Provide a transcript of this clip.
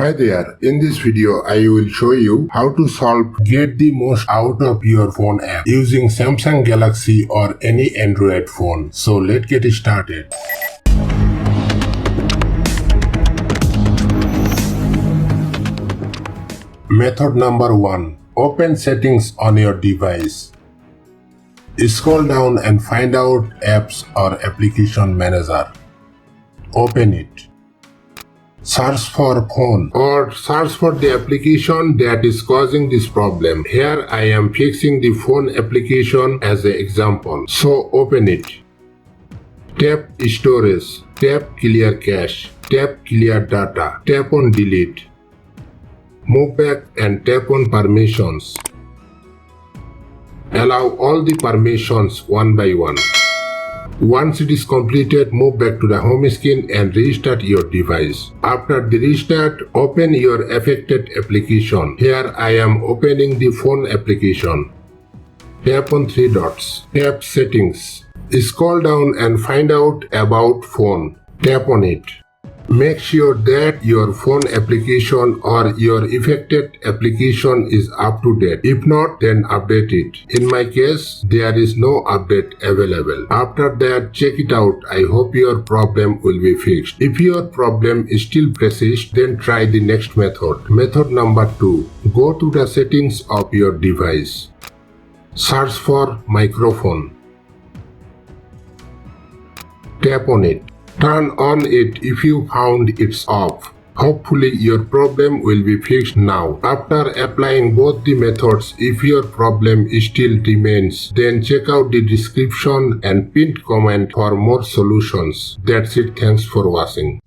Hi there, in this video I will show you how to get the most out of your phone app using Samsung Galaxy or any Android phone. So let's get started. Method number 1. Open settings on your device. Scroll down and find out apps or application manager. Open it. Search for phone or search for the application that is causing this problem. Here I am fixing the phone application as an example. So open it. Tap storage, tap clear cache, tap clear data, tap on delete. Move back and tap on permissions. Allow all the permissions one by one. Once it is completed, move back to the home screen and restart your device. After the restart, open your affected application. Here I am opening the phone application. Tap on 3 dots. Tap settings. Scroll down and find out about phone. Tap on it. Make sure that your phone application or your affected application is up to date. If not, then update it. In my case, there is no update available. After that, check it out. I hope your problem will be fixed. If your problem still persists, then try the next method. Method number 2. Go to the settings of your device. Search for microphone. Tap on it. Turn on it if you found it's off. Hopefully your problem will be fixed now. After applying both the methods, if your problem still remains, then check out the description and pinned comment for more solutions. That's it. Thanks for watching.